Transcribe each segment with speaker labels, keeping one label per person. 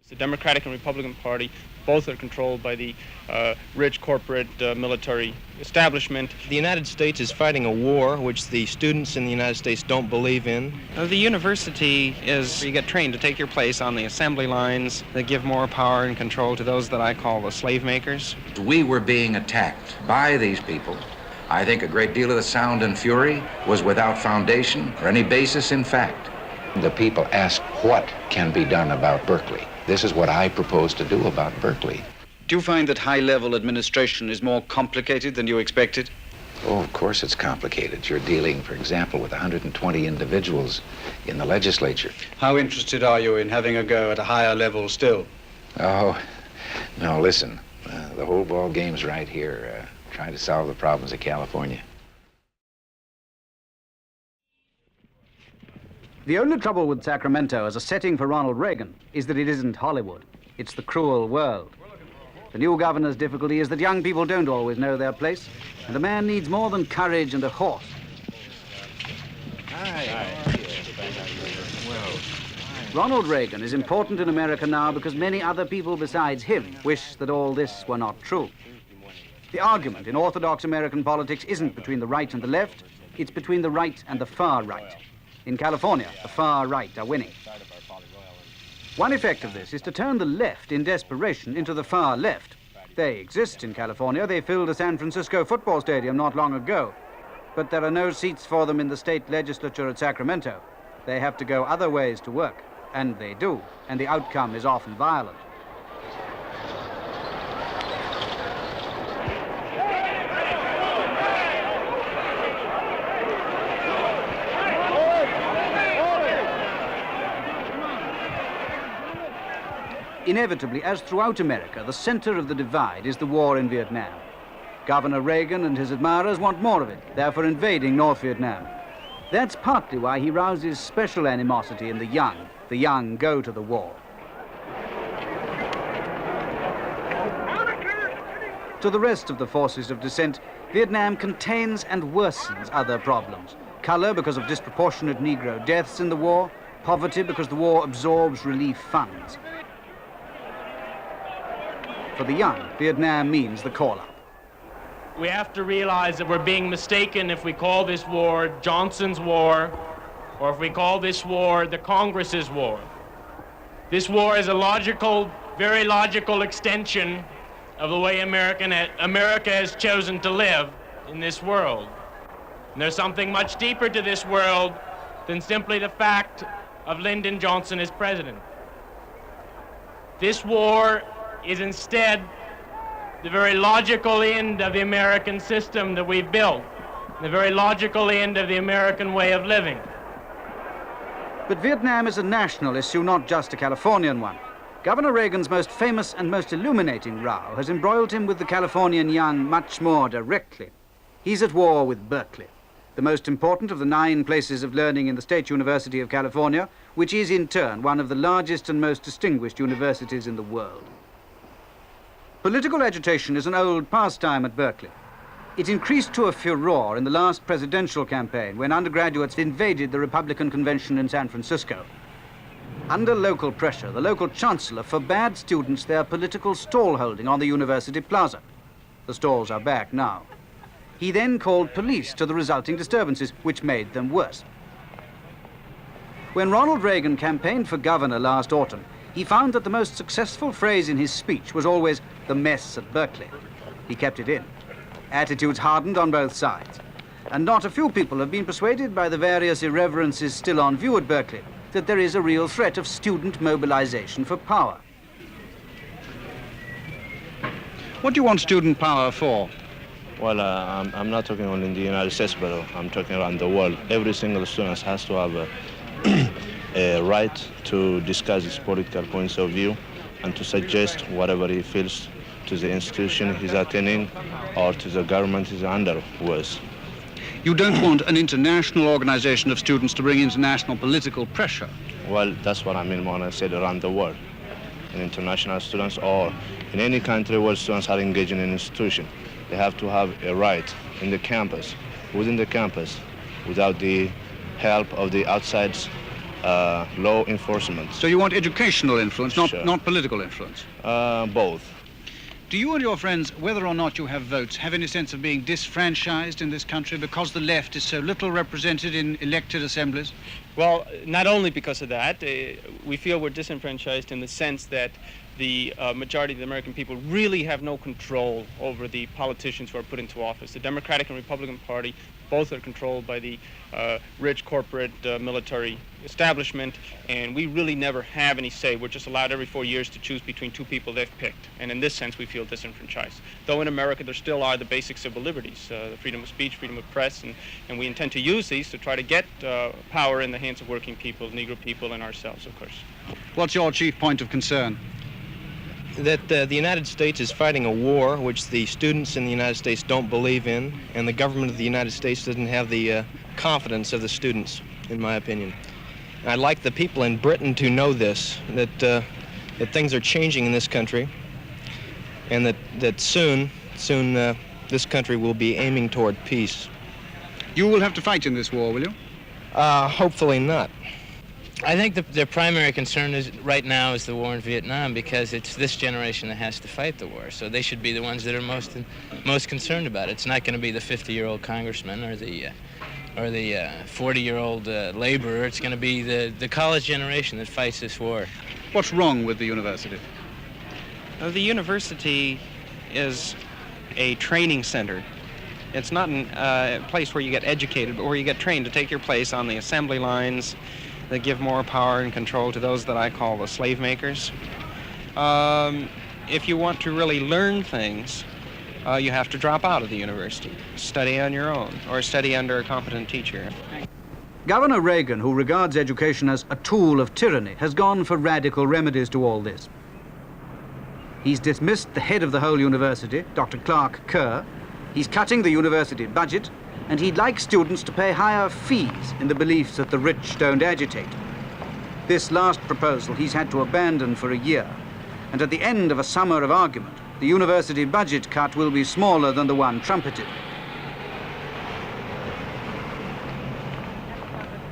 Speaker 1: The Democratic and Republican Party both are controlled by the rich corporate military establishment.
Speaker 2: The United States is fighting a war which the students in the United States don't believe in.
Speaker 3: The university is, you get trained to take your place on the assembly lines that give more power and control to those that I call the slave makers.
Speaker 4: We were being attacked by these people. I think a great deal of the sound and fury was without foundation or any basis in fact.
Speaker 5: The people ask what can be done about Berkeley. This is what I propose to do about Berkeley.
Speaker 6: Do you find that high-level administration is more complicated than you expected?
Speaker 5: Oh, of course it's complicated. You're dealing, for example, with 120 individuals in the legislature.
Speaker 6: How interested are you in having a go at a higher level still?
Speaker 5: Oh, no, listen. The whole ball game's right here, trying to solve the problems of California.
Speaker 7: The only trouble with Sacramento as a setting for Ronald Reagan is that it isn't Hollywood. It's the cruel world. The new governor's difficulty is that young people don't always know their place, and a man needs more than courage and a horse. Ronald Reagan is important in America now because many other people besides him wish that all this were not true. The argument in orthodox American politics isn't between the right and the left, it's between the right and the far right. In California, the far right are winning. One effect of this is to turn the left in desperation into the far left. They exist in California. They filled a San Francisco football stadium not long ago. But there are no seats for them in the state legislature at Sacramento. They have to go other ways to work, and they do, and the outcome is often violent. Inevitably, as throughout America, the center of the divide is the war in Vietnam. Governor Reagan and his admirers want more of it, therefore invading North Vietnam. That's partly why he rouses special animosity in the young. The young go to the war. To the rest of the forces of dissent, Vietnam contains and worsens other problems. Color because of disproportionate Negro deaths in the war, poverty because the war absorbs relief funds. For the young, Vietnam means the call-up.
Speaker 1: We have to realize that we're being mistaken if we call this war Johnson's war, or if we call this war the Congress's war. This war is a logical, very logical extension of the way America has chosen to live in this world. And there's something much deeper to this world than simply the fact of Lyndon Johnson as president. This war is instead the very logical end of the American system that we've built, the very logical end of the American way of living.
Speaker 7: But Vietnam is a national issue, not just a Californian one. Governor Reagan's most famous and most illuminating row has embroiled him with the Californian young much more directly. He's at war with Berkeley, the most important of the 9 places of learning in the State University of California, which is in turn one of the largest and most distinguished universities in the world. Political agitation is an old pastime at Berkeley. It increased to a furor in the last presidential campaign when undergraduates invaded the Republican convention in San Francisco. Under local pressure, the local chancellor forbade students their political stall holding on the university plaza. The stalls are back now. He then called police to the resulting disturbances, which made them worse. When Ronald Reagan campaigned for governor last autumn, he found that the most successful phrase in his speech was always the mess at Berkeley. He kept it in. Attitudes hardened on both sides. And not a few people have been persuaded by the various irreverences still on view at Berkeley that there is a real threat of student mobilization for power.
Speaker 6: What do you want student power for?
Speaker 8: Well, I'm not talking only in the United States, but I'm talking around the world. Every single student has to have a right to discuss his political points of view and to suggest whatever he feels to the institution he's attending or to the government he's under with.
Speaker 6: You don't want an international organization of students to bring international political pressure?
Speaker 8: Well, that's what I mean when I said around the world. In international students or in any country where students are engaged in an institution, they have to have a right in the campus, within the campus, without the help of the outside law enforcement.
Speaker 6: So you want educational influence,
Speaker 8: Sure.
Speaker 6: not political influence?
Speaker 8: Both.
Speaker 6: Do you and your friends, whether or not you have votes, have any sense of being disfranchised in this country because the left is so little represented in elected assemblies?
Speaker 9: Well, not only because of that, we feel we're disenfranchised in the sense that the majority of the American people really have no control over the politicians who are put into office. The Democratic and Republican Party both are controlled by the rich corporate military establishment, and we really never have any say. We're just allowed every 4 years to choose between two people they've picked, and in this sense we feel disenfranchised. Though in America there still are the basic civil liberties, the freedom of speech, freedom of press, and we intend to use these to try to get power in the hands of working people, Negro people, and ourselves, of course.
Speaker 6: What's your chief point of concern?
Speaker 2: That the United States is fighting a war which the students in the United States don't believe in, and the government of the United States doesn't have the confidence of the students, in my opinion. And I'd like the people in Britain to know this, that things are changing in this country, and that soon this country will be aiming toward peace.
Speaker 6: You will have to fight in this war, will you?
Speaker 2: Hopefully not.
Speaker 10: I think the primary concern is right now is the war in Vietnam, because it's this generation that has to fight the war. So they should be the ones that are most concerned about it. It's not going to be the 50-year-old congressman or the 40-year-old laborer. It's going to be the college generation that fights this war.
Speaker 6: What's wrong with the university?
Speaker 3: The university is a training center. It's not a place where you get educated, but where you get trained to take your place on the assembly lines that give more power and control to those that I call the slave makers. If you want to really learn things, you have to drop out of the university, study on your own, or study under a competent teacher.
Speaker 7: Governor Reagan, who regards education as a tool of tyranny, has gone for radical remedies to all this. He's dismissed the head of the whole university, Dr. Clark Kerr. He's cutting the university budget, and he'd like students to pay higher fees in the belief that the rich don't agitate. This last proposal he's had to abandon for a year, and at the end of a summer of argument, the university budget cut will be smaller than the one trumpeted.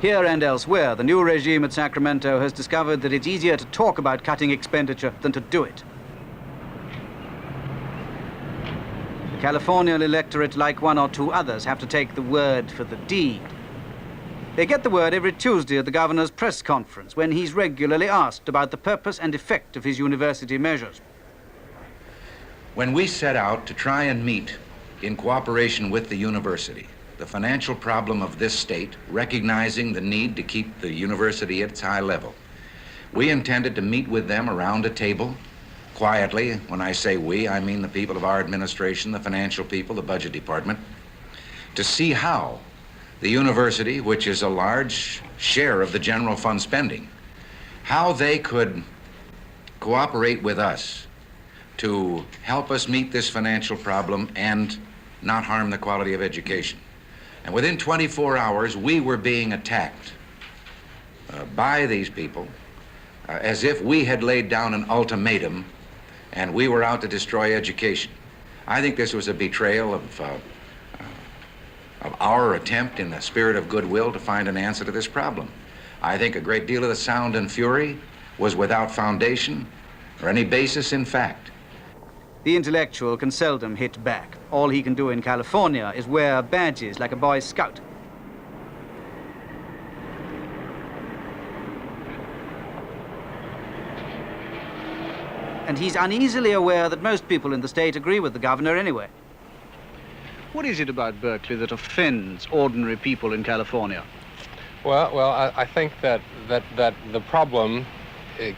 Speaker 7: Here and elsewhere, the new regime at Sacramento has discovered that it's easier to talk about cutting expenditure than to do it. The Californian electorate, like one or two others, have to take the word for the deed. They get the word every Tuesday at the governor's press conference, when he's regularly asked about the purpose and effect of his university measures.
Speaker 4: When we set out to try and meet, in cooperation with the university, the financial problem of this state, recognizing the need to keep the university at its high level, we intended to meet with them around a table, quietly. When I say we, I mean the people of our administration, the financial people, the budget department, to see how the university, which is a large share of the general fund spending, how they could cooperate with us to help us meet this financial problem and not harm the quality of education. And within 24 hours, we were being attacked by these people as if we had laid down an ultimatum and we were out to destroy education. I think this was a betrayal of our attempt in the spirit of goodwill to find an answer to this problem. I think a great deal of the sound and fury was without foundation or any basis in fact.
Speaker 7: The intellectual can seldom hit back. All he can do in California is wear badges like a Boy Scout. And he's uneasily aware that most people in the state agree with the governor anyway.
Speaker 6: What is it about Berkeley that offends ordinary people in California?
Speaker 11: Well, I think that the problem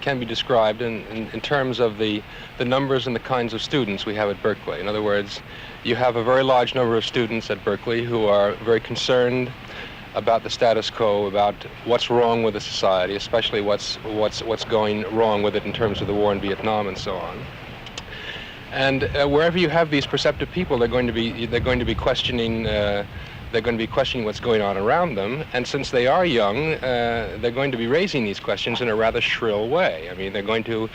Speaker 11: can be described in terms of the numbers and the kinds of students we have at Berkeley. In other words, you have a very large number of students at Berkeley who are very concerned about the status quo, about what's wrong with the society, especially what's going wrong with it in terms of the war in Vietnam and so on. And wherever you have these perceptive people, they're going to be questioning what's going on around them. And since they are young, they're going to be raising these questions in a rather shrill way. I mean, they're going to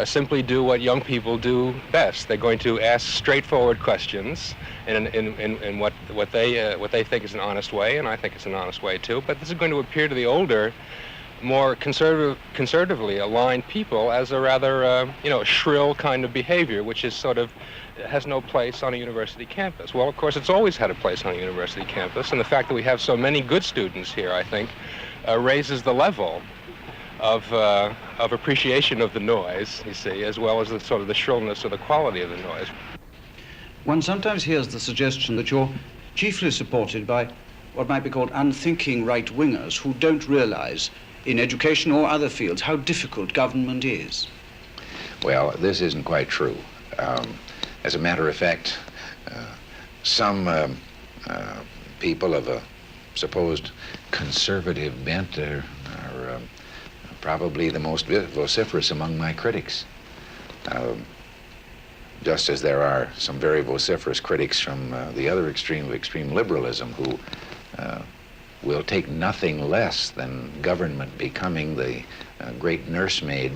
Speaker 11: simply do what young people do best. They're going to ask straightforward questions in what they think is an honest way, and I think it's an honest way too. But this is going to appear to the older more conservatively aligned people as a rather, shrill kind of behavior, which is sort of has no place on a university campus. Well, of course, it's always had a place on a university campus, and the fact that we have so many good students here, I think, raises the level of appreciation of the noise, you see, as well as the sort of the shrillness or the quality of the noise.
Speaker 6: One sometimes hears the suggestion that you're chiefly supported by what might be called unthinking right-wingers who don't realize, in education or other fields, how difficult government is.
Speaker 5: Well, this isn't quite true. As a matter of fact, some people of a supposed conservative bent are probably the most vociferous among my critics. Just as there are some very vociferous critics from the other extreme of extreme liberalism who will take nothing less than government becoming the great nursemaid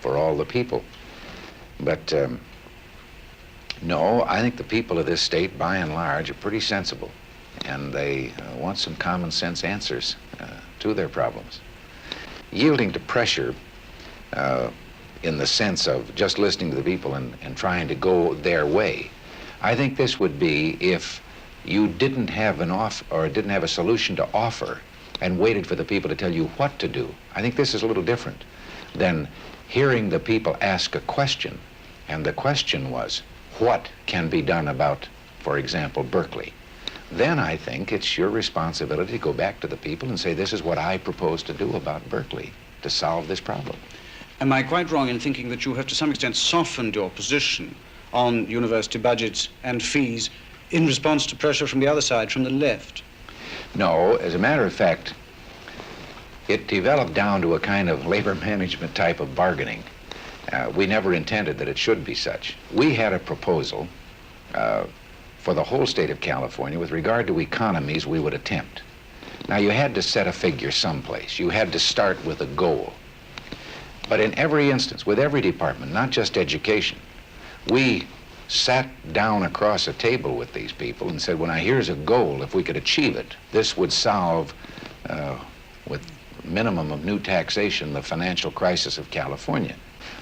Speaker 5: for all the people. But no, I think the people of this state, by and large, are pretty sensible, and they want some common sense answers to their problems. Yielding to pressure in the sense of just listening to the people and trying to go their way, I think this would be if you didn't have didn't have a solution to offer and waited for the people to tell you what to do. I think this is a little different than hearing the people ask a question, and the question was, what can be done about, for example, Berkeley? Then I think it's your responsibility to go back to the people and say, this is what I propose to do about Berkeley to solve this problem.
Speaker 6: Am I quite wrong in thinking that you have to some extent softened your position on university budgets and fees in response to pressure from the other side, from the left?
Speaker 5: No, as a matter of fact, it developed down to a kind of labor management type of bargaining. We never intended that it should be such. We had a proposal for the whole state of California with regard to economies we would attempt. Now, you had to set a figure someplace. You had to start with a goal. But in every instance, with every department, not just education, we sat down across a table with these people and said, well, now here's a goal. If we could achieve it, this would solve, with minimum of new taxation, the financial crisis of California.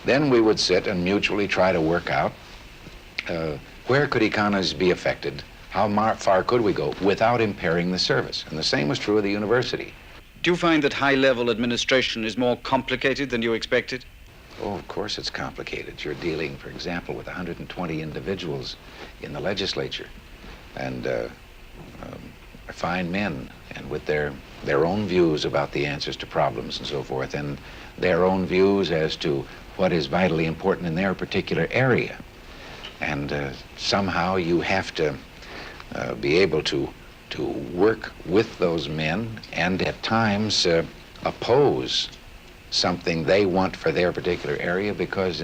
Speaker 5: Then we would sit and mutually try to work out where could economies be affected, how far could we go without impairing the service. And the same was true of the university.
Speaker 6: Do you find that high-level administration is more complicated than you expected?
Speaker 5: Oh, of course it's complicated. You're dealing, for example, with 120 individuals in the legislature, and fine men, and with their own views about the answers to problems and so forth, and their own views as to what is vitally important in their particular area. And somehow you have to be able to work with those men and at times oppose something they want for their particular area, because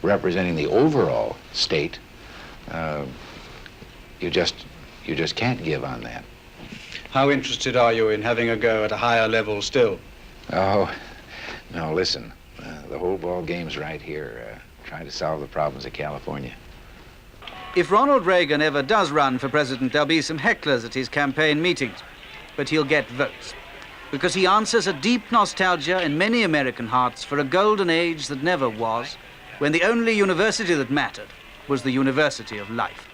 Speaker 5: representing the overall state, you just can't give on that.
Speaker 6: How interested are you in having a go at a higher level still?
Speaker 5: Oh, no, listen, the whole ball game's right here, trying to solve the problems of California.
Speaker 7: If Ronald Reagan ever does run for president, there'll be some hecklers at his campaign meetings, but he'll get votes, because he answers a deep nostalgia in many American hearts for a golden age that never was, when the only university that mattered was the University of Life.